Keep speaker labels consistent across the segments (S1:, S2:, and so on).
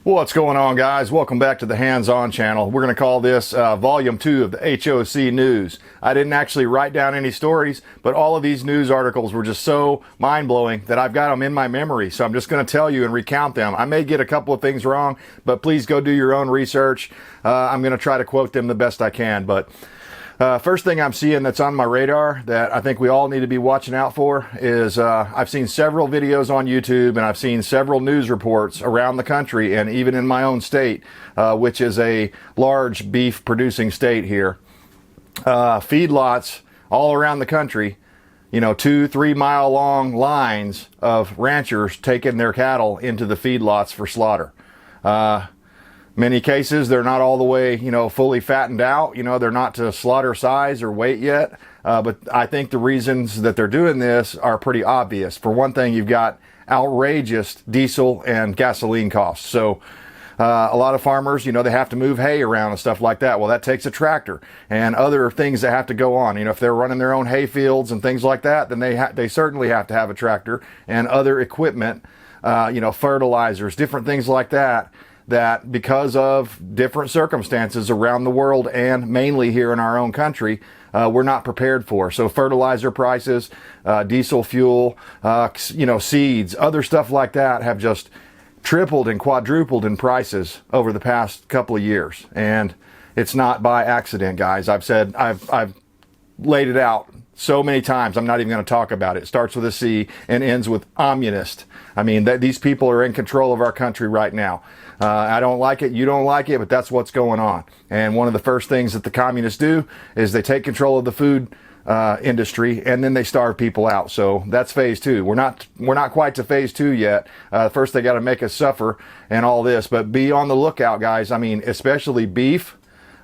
S1: What's going on, guys? Welcome back to the Hands-On channel. We're going to call this Volume 2 of the HOC News. I didn't actually write down any stories, but all of these news articles were just so mind-blowing that I've got them in my memory. So I'm just going to tell you and recount them. I may get a couple of things wrong, but please go do your own research. I'm going to try to quote them the best I can. But first thing I'm seeing that's on my radar that I think we all need to be watching out for is I've seen several videos on YouTube and I've seen several news reports around the country and even in my own state, which is a large beef producing state here. Feedlots all around the country, you know, 2-3 mile long lines of ranchers taking their cattle into the feedlots for slaughter. Many cases, they're not all the way, you know, fully fattened out. You know, they're not to slaughter size or weight yet. But I think the reasons that they're doing this are pretty obvious. For one thing, you've got outrageous diesel and gasoline costs. So a lot of farmers, you know, they have to move hay around and stuff like that. Well, that takes a tractor and other things that have to go on. You know, if they're running their own hay fields and things like that, then they certainly have to have a tractor and other equipment, you know, fertilizers, different things like that. That because of different circumstances around the world and mainly here in our own country, we're not prepared for. So fertilizer prices, diesel fuel, you know, seeds, other stuff like that have just tripled and quadrupled in prices over the past couple of years. And it's not by accident, guys. I've laid it out so many times, I'm not even going to talk about it. It starts with a C and ends with communist. I mean, these people are in control of our country right now. I don't like it, you don't like it, but that's what's going on. And one of the first things that the communists do is they take control of the food industry and then they starve people out. So that's phase 2. We're not quite to phase 2 yet. First they got to make us suffer and all this, but be on the lookout, guys. I mean, especially beef.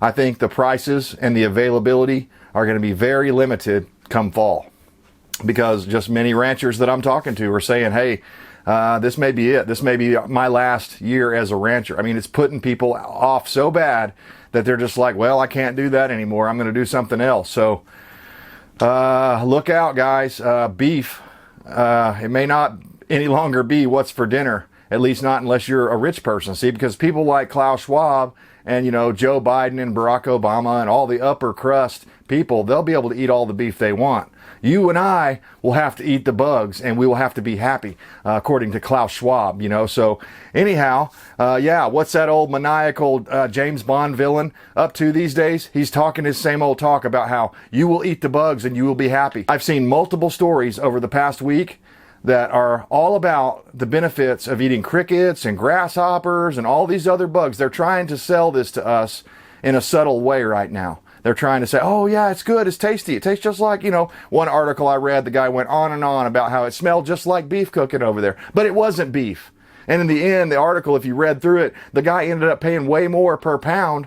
S1: I think the prices and the availability are going to be very limited come fall, because just many ranchers that I'm talking to are saying, hey, this may be it. This may be my last year as a rancher. I mean, it's putting people off so bad that they're just like, well, I can't do that anymore. I'm going to do something else. So look out, guys. Beef, it may not any longer be what's for dinner, at least not unless you're a rich person. See, because people like Klaus Schwab and, you know, Joe Biden and Barack Obama and all the upper crust people, they'll be able to eat all the beef they want. You and I will have to eat the bugs, and we will have to be happy, according to Klaus Schwab, you know. So anyhow, yeah, what's that old maniacal James Bond villain up to these days? He's talking his same old talk about how you will eat the bugs and you will be happy. I've seen multiple stories over the past week that are all about the benefits of eating crickets and grasshoppers and all these other bugs. They're trying to sell this to us in a subtle way right now. They're trying to say, oh yeah, it's good, it's tasty. It tastes just like, you know, one article I read, the guy went on and on about how it smelled just like beef cooking over there. But it wasn't beef. And in the end, the article, if you read through it, the guy ended up paying way more per pound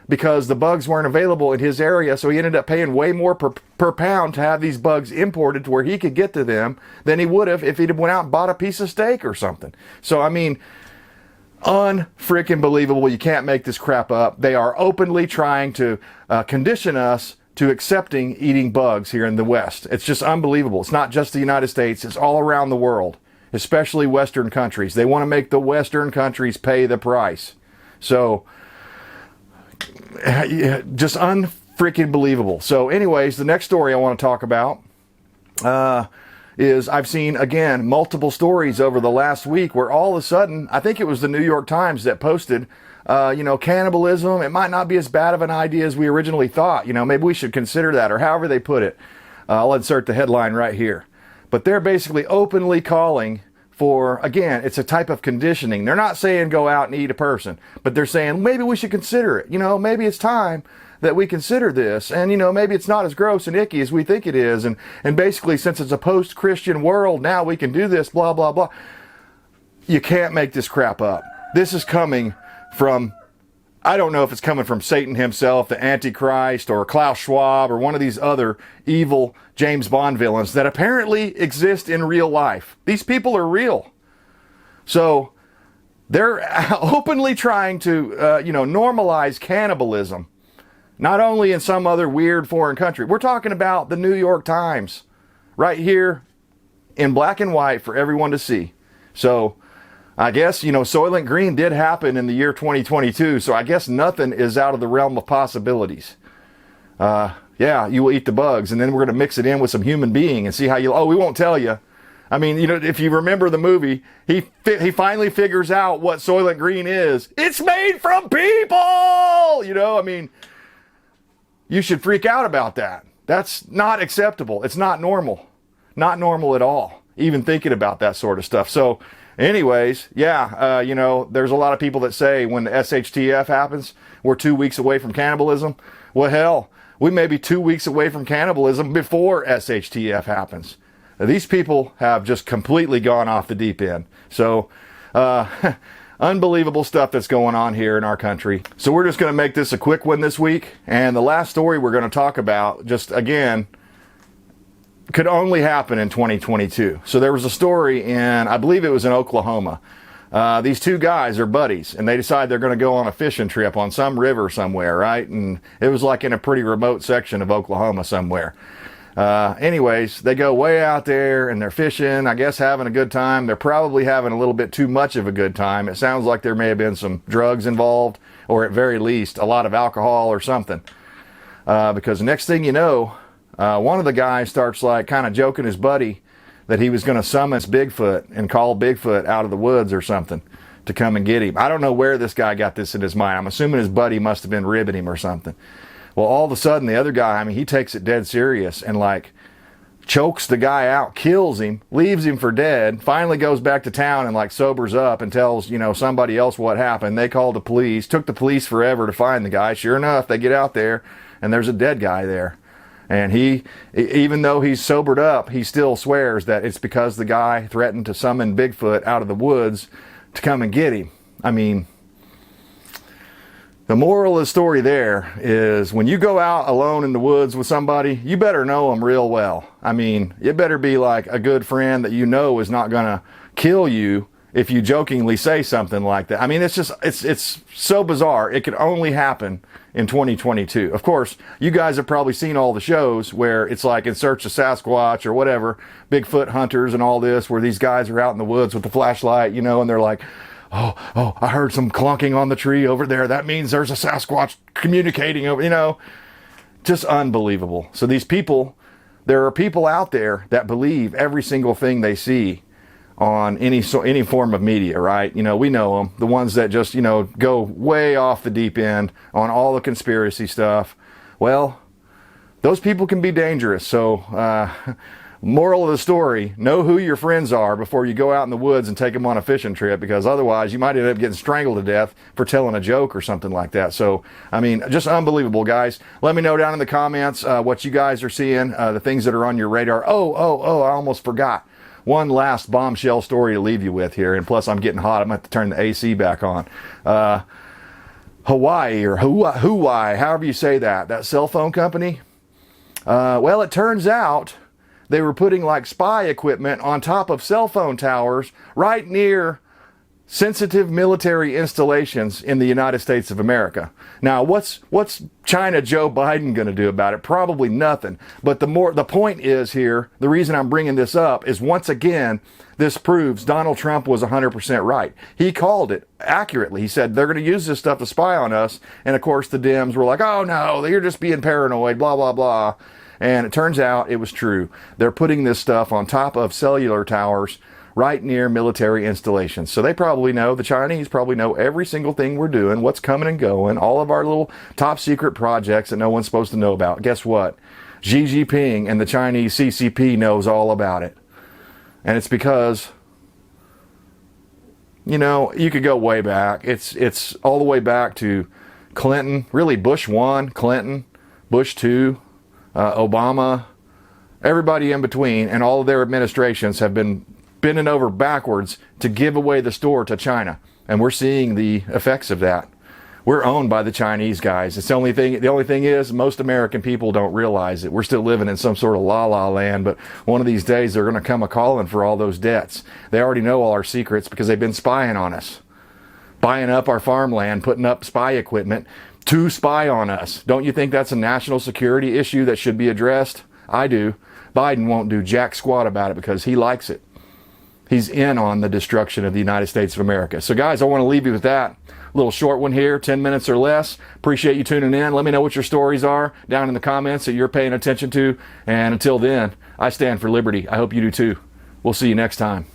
S1: because the bugs weren't available in his area. So he ended up paying way more per pound to have these bugs imported to where he could get to them than he would have if he'd went out and bought a piece of steak or something. So, I mean, unfreaking believable. You can't make this crap up. They are openly trying to condition us to accepting eating bugs here in the West. It's just unbelievable. It's not just the United States. It's all around the world, especially Western countries. They want to make the Western countries pay the price. So, just unfreaking believable. So anyways, the next story I want to talk about is I've seen, again, multiple stories over the last week where all of a sudden, I think it was the New York Times that posted, you know, cannibalism, it might not be as bad of an idea as we originally thought. You know, maybe we should consider that, or however they put it. I'll insert the headline right here. But they're basically openly calling for, again, it's a type of conditioning. They're not saying go out and eat a person, but they're saying maybe we should consider it. You know, maybe it's time that we consider this, and you know, maybe it's not as gross and icky as we think it is, and basically, since it's a post-Christian world, now we can do this, blah blah blah. You can't make this crap up. This is coming from, I don't know if it's coming from Satan himself, the Antichrist, or Klaus Schwab, or one of these other evil James Bond villains that apparently exist in real life. These people are real. So they're openly trying to you know, normalize cannibalism. Not only in some other weird foreign country. We're talking about the New York Times right here in black and white for everyone to see. So I guess, Soylent Green did happen in the year 2022, so I guess nothing is out of the realm of possibilities. Yeah, you will eat the bugs, and then we're going to mix it in with some human being and see how we won't tell you. I mean, if you remember the movie, he finally figures out what Soylent Green is. It's made from people! I mean, you should freak out about that. That's not acceptable. It's not normal. Not normal at all, even thinking about that sort of stuff. So, anyways, yeah, there's a lot of people that say when the SHTF happens, we're 2 weeks away from cannibalism. Well, hell, we may be 2 weeks away from cannibalism before SHTF happens. These people have just completely gone off the deep end. So, unbelievable stuff that's going on here in our country. So we're just going to make this a quick one this week. And the last story we're going to talk about, just again, could only happen in 2022. So there was a story I believe it was in Oklahoma. These two guys are buddies, and they decide they're going to go on a fishing trip on some river somewhere, right? And it was like in a pretty remote section of Oklahoma somewhere. Anyways, they go way out there and they're fishing, I guess having a good time. They're probably having a little bit too much of a good time. It sounds like there may have been some drugs involved, or at very least a lot of alcohol or something. Because next thing you know, one of the guys starts like kind of joking his buddy that he was going to summon Bigfoot and call Bigfoot out of the woods or something to come and get him. I don't know where this guy got this in his mind. I'm assuming his buddy must have been ribbing him or something. Well, all of a sudden, the other guy, he takes it dead serious and like chokes the guy out, kills him, leaves him for dead, finally goes back to town and like sobers up and tells, somebody else what happened. They called the police, took the police forever to find the guy. Sure enough, they get out there and there's a dead guy there. And he, even though he's sobered up, he still swears that it's because the guy threatened to summon Bigfoot out of the woods to come and get him. I mean, the moral of the story there is when you go out alone in the woods with somebody, you better know them real well. I mean, it better be like a good friend that you know is not going to kill you if you jokingly say something like that. I mean, it's so bizarre. It could only happen in 2022. Of course, you guys have probably seen all the shows where it's like In Search of Sasquatch or whatever, Bigfoot hunters and all this, where these guys are out in the woods with the flashlight, and they're like, oh, I heard some clunking on the tree over there. That means there's a Sasquatch communicating over, just unbelievable. So these people, there are people out there that believe every single thing they see on any form of media, right? We know them, the ones that just, go way off the deep end on all the conspiracy stuff. Well, those people can be dangerous. So, moral of the story, know who your friends are before you go out in the woods and take them on a fishing trip, because otherwise you might end up getting strangled to death for telling a joke or something like that. So, just unbelievable, guys. Let me know down in the comments what you guys are seeing, the things that are on your radar. Oh, I almost forgot. One last bombshell story to leave you with here, and plus I'm getting hot. I'm going to have to turn the AC back on. Hawaii, or Hawaii, however you say that cell phone company. Well, it turns out they were putting like spy equipment on top of cell phone towers right near sensitive military installations in the United States of America. Now, what's China Joe Biden going to do about it? Probably nothing. But the point is here, the reason I'm bringing this up is, once again, this proves Donald Trump was 100% right. He called it accurately. He said they're going to use this stuff to spy on us. And of course, the Dems were like, oh no, you're just being paranoid, blah, blah, blah. And it turns out it was true. They're putting this stuff on top of cellular towers right near military installations. So they probably know, the Chinese probably know every single thing we're doing, what's coming and going, all of our little top secret projects that no one's supposed to know about. Guess what? Xi Jinping and the Chinese CCP knows all about it. And it's because, you could go way back. It's all the way back to Clinton, really Bush 1, Clinton, Bush 2, Obama, everybody in between, and all of their administrations have been bending over backwards to give away the store to China. And we're seeing the effects of that. We're owned by the Chinese guys. The only thing is, most American people don't realize it. We're still living in some sort of la-la land, but one of these days they're going to come a-calling for all those debts. They already know all our secrets because they've been spying on us. Buying up our farmland, putting up spy equipment to spy on us. Don't you think that's a national security issue that should be addressed? I do. Biden won't do jack squat about it because he likes it. He's in on the destruction of the United States of America. So guys, I want to leave you with that. Little short one here, 10 minutes or less. Appreciate you tuning in. Let me know what your stories are down in the comments that you're paying attention to. And until then, I stand for liberty. I hope you do too. We'll see you next time.